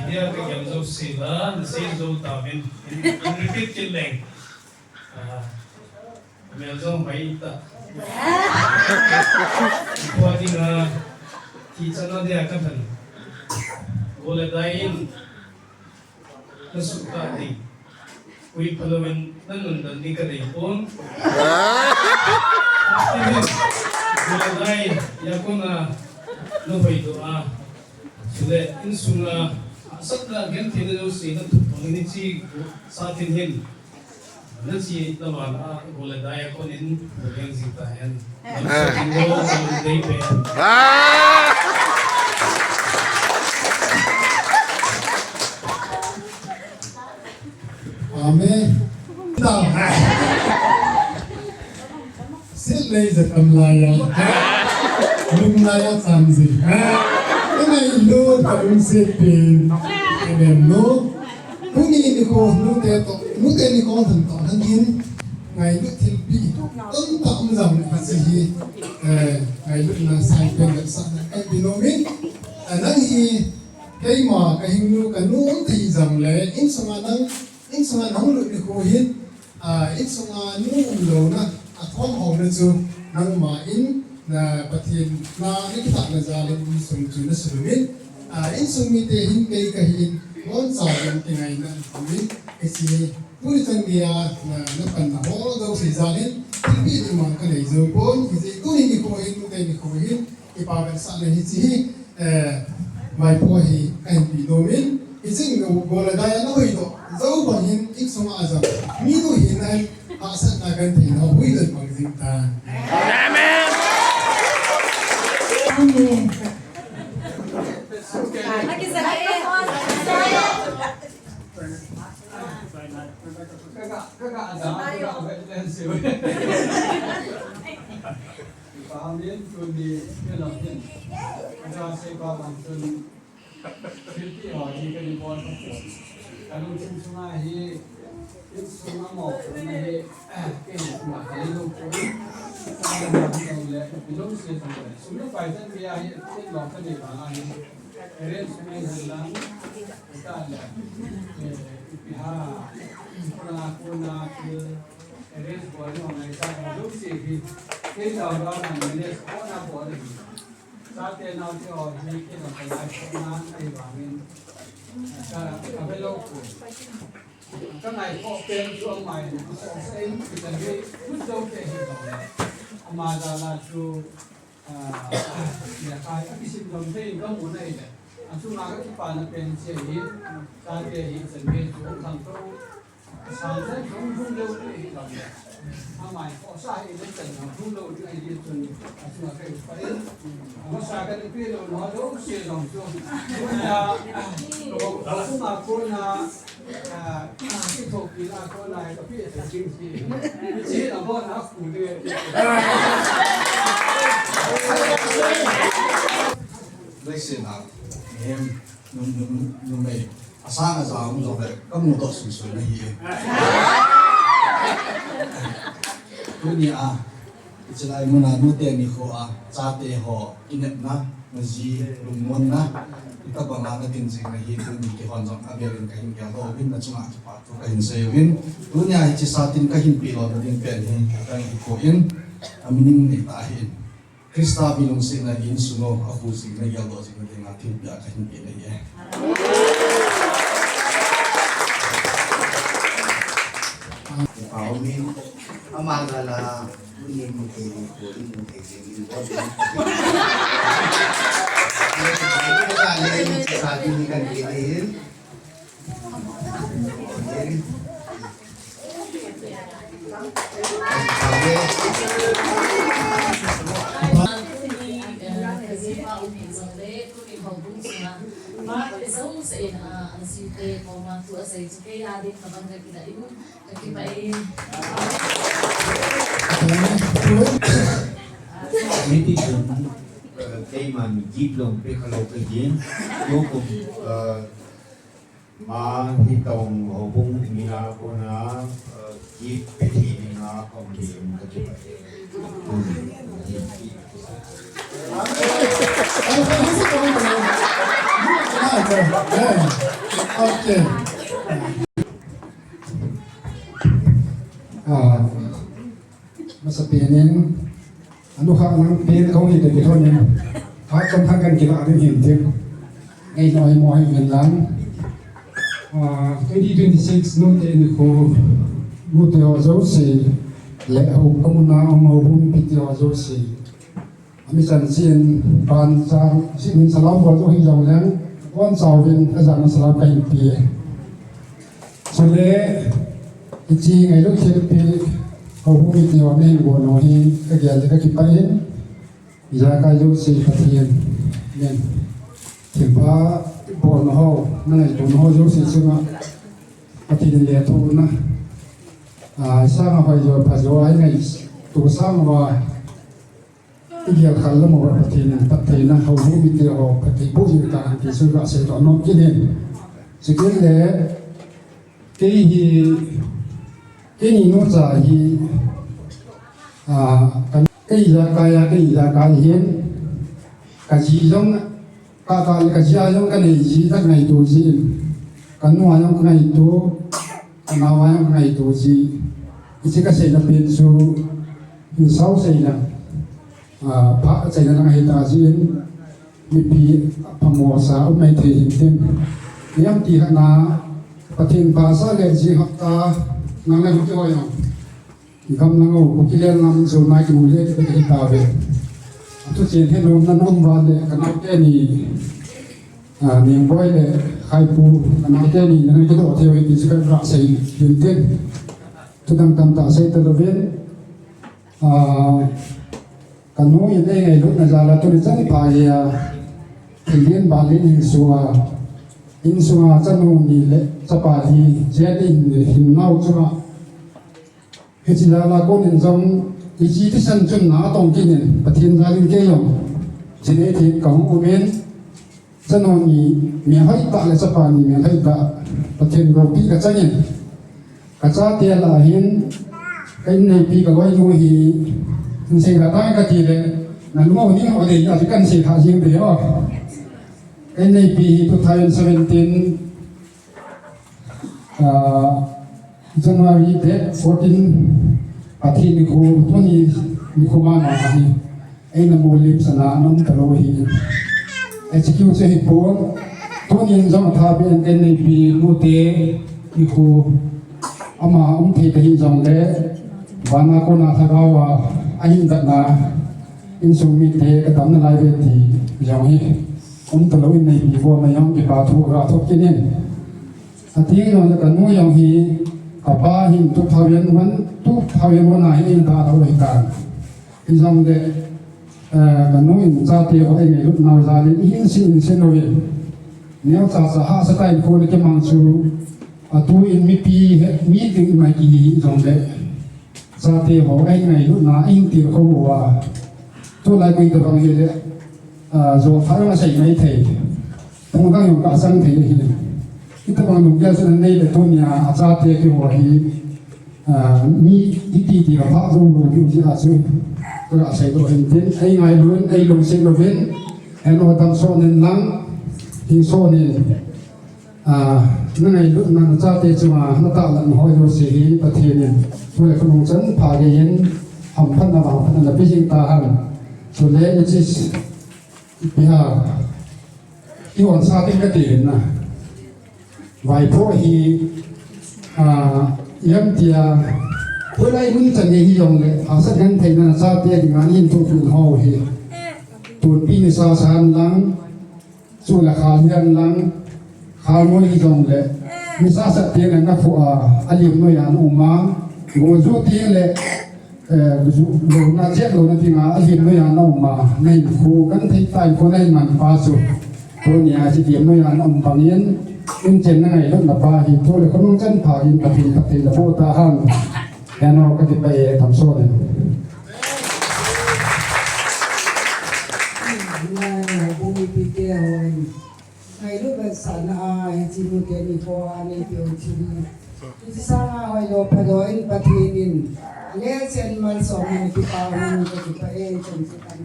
dia ka yang zo sila si zo tamin repeat killing mel zo mai ta ko di na ki chana dia ka than bola dain nasuka di kui phalomen nanun dan ni ka dei pon bola dain yakuna no bai do a sule insunga asatla gen thile jo sina thongni chi satin hin na chi taman a bola dai kon in gen zita yan no dei pe amen ta sil lei za kamlaya lumlaya samzi ina ilu kalung sepin amen no kuni ni ko nu te ni ko thang to thang kin ngai lu thil pi tam tam jam ni si ngai lu na sai pen la sa ai binomin anang hi kai ma ka hing lu ka nu thi jam le in sanga nang lu ni ko hin in sanga nu lo na a thom ho na chu nang ma in na pathin na ni ta na jalin sum chu na sumin in sumi te hin kai ka hin on sa yan tingai na amin esi puri tang dia na pan na ho do si jalin tibi di ma ka nei zo kon ki tu ni ko hin mu kai ni ko hin ipa ban sa le hi chi mai po hi kan bi do min ising no gola da ya no hi do zo ba hin ik suma azam mi no hin ai a sa na gan thi no hui da bang jing ta amen amen Lagi saya kakak ada pahamin kun di kelapin ada sepa langsung filti hari ke di bawah kalau semua hi semua mau ni ke semua hari lu pun belum selesai semua payah dia hi lok ke di bawah ni Keren sungai Zelang kita ada pihak pernah ke keren boleh orang kita hidup sih kita orang ini sekolah boleh saat yang nanti orang ini kita kalau pernah di bangun cara apa loko kan naik kok pensiun main saya kita ni betul ke hidup amazalah tu ya kai abisin dom te ga mo nai de asu na ga pa na pen che hi ta ke hi sen ke ju thang to san se jong jong lo hi la ya amai ko sa hi de chen na jong lo ji hi chun asu na ke pa de ma sa ga de pe lo no do se jong jo ya lo asu na ko na ki to ki na ko na ko pi se jing si ji na bo na ku de Listen up. Nung may asana sa akong sober, kamuto susun na hiyo. Kuni itilay mo na nute ni ko sate ho inep na, mazi lumon na, ita ba nga natin sing na hiyo ni kihon sa agerin kahing kiyadobin na tsunga kipato kahin sayawin. Kuni itisatin kahin pilo na din penhin katang ikoin, amining nitahin. Krista bilong sing naging suno ako sing nagyaldo sing naging ating biya kahing pinay Paumin amagala unin mo kay Paumin mo kay Paumin sa ating ni kandidahin kay man giblong pe kalau kejin hukum ma hitong hubung nila ko na gip pe nga ko din kajip Amen. โอเคมาสปีนี้อนุภาพนั้นเป็นเขาเห็นแต่เท่านี้พาชมทางการกีฬาได้เห็นถึงไอ้น้อยมอยเงินล้าน2026นู่นเองคือมูเตอร์โจซีและหุบกมุนาอมาหุบพิเตอร์โจซีมีสันเซียนปานจางสิ่งสลามวัวโจหิงเจ้าแล้ววันเสาร์เป็นอาจารย์สลามไปปีส่วนเล่จริงไอ้ลูกเชฟปีเขาหุบพิเตอร์นี่วัวน้อยก็เกี่ยวกับกิปไปยาการโจซีพัทยาเนี่ยถึงว่าบอลเขานั่นไอ้บอลเขาโจซีซึ่งว่าพัทยาเลี้ยทุนนะสร้างไปโยพัฒนาไอ้ตัวสร้างว่าที่เกี่ยวกับเรื่องของพัฒนาเขารู้วิธีออกพัฒนาผู้ยิ่งต่างที่สุดก็เสียต่อน้องกินเองสิ่งนี้ที่นี่นู้นจะที่ที่ยากายเห็นกับจีจงกับจีจงกันในจีตั้งในตัวจีกันนัวยังในตัวกันเอาไว้ในตัวจีที่ก็เสียเป็นสู่อยู่เสาเสียพระเจ้าหน้าที่ตาจีนมีปีพมวสาวไม่ถี่เต็มย้ำตีขณะปฏิบัติภาษาเลี้ยงจีหักตานั่งเล่นตัวอย่างกำลังเอากิเลสนำสู่นายกิมุเลสไปที่ตาเวทุกสิ่งที่ลงนั้นน้องบาเลกันเอาแค่นี้เนียงบ่อยเลยใครปูกันเอาแค่นี้นั่นก็ต้องเที่ยวกิจกรรมรักษายืนเต้นทุกทางตามตาเสตระเวนกันนู้ยังได้ไงรถนาจาราตัวนี้จังพายที่เลี้ยงบาลีอินสัวจันนูนี่เละสปาดีเจดินหินเน่าจังเฮจิลาลาโกนินจงอีจีที่ฉันจุนหนาตรงกินเนี่ยปะเทียนจารินเกยองจีเนทีของอุเมนจันนูนี่มีให้ตาเลยสปานี่มีให้ตาปะเทียนโรปีกระจังเนี่ยกระจ้าเตียลาหินกันในปีกไว้งูหีสิ่งต่างๆก็ทีเลยนั่นว่าวันนี้เราได้อยากจะกันสิ่งหาสิ่งเดียวกันในปี2017 January 14 อาทิตย์นี้ครูตัวนี้มีครูมาหน่อยไอ้น้ำมูลิมสนามน้ำตะโลหินไอ้ชิวเสียหิปุนตัวนี้จะมาทำเป็นกันในปีมูเตมีครูอามาเทไปหินจังเลยบานาโกนาทากาวาอาหินตัดนาอินสุมิเตกตันนายเวทีอย่างนี้ตะโลหินในปีบัวมายังปีปาทุราทุกินเนี่ยอาทิตย์นั้นกันนู้อย่างนี้กับป้าหินทุกทวีนวันไหนอินตาเราเหตุการณ์อินซัมเดกันนู้อินซาเตียวไอ้เงยรุ่นนาวซาลิอินซินเซโนเวเนี่ยซาสหสไตล์คนที่มังสูตัวอินมีปีมีถึงไม่กี่ซัมเดซาเตียวไอ้เงยรุ่นนาอินตีเขาว่าตัวไรกุยตัวบางทีเนี่ยโจฟ้ามาใส่ไม่เทตรงนั้นอยู่กับสังเทหินitu bang nunggu sudah nih letunya acara teki wahi mi di apa zong nunggu di asu kalau saya tu hentin ai lung sen loven eno tam so nen lang hing so nen nangai lu nan acara teki cuma nata lan hoi lo sih pati nen boleh kunung chen pagi yen hampan na bijing tahan sudah itu pihak iwan saat ini ketin naไว้พวกฮีย้ำเตียเพื่อไล่มึงจะเงี้ยงเลยหาสักงั้นไทยนาซาเตียงานยินทุกคนห่อฮีตุนปีนิสาสานหลังสุรคาเลียนหลังขาวมวยยงเลยนิสาสเตียงนักฟัวอาลิมโนยานอุมาโกจูเตียงเลยโลนาเจ็ดโลนาติงาอาลิมโนยานอุมาในคู่กันที่ใต้คนในมันปาสุตัวนี้อาจจะเดียมโนยานอุมาเนียนอินเจนนั่งไงรถมาพาหินทั่วเลยเขาต้องจันพาหินปฏิละโพตาห้างแอนอก็จะไปทำโซ่เนี่ยบุญพิเกลไอ้ลูกเป็นสันอาจิมุเกนิโฟอานิเปียวชีที่สร้างเอาโยพดอยปฏินินเลี้ยเซนมันสองในที่ปาวินก็จะไปจนสุดท้าย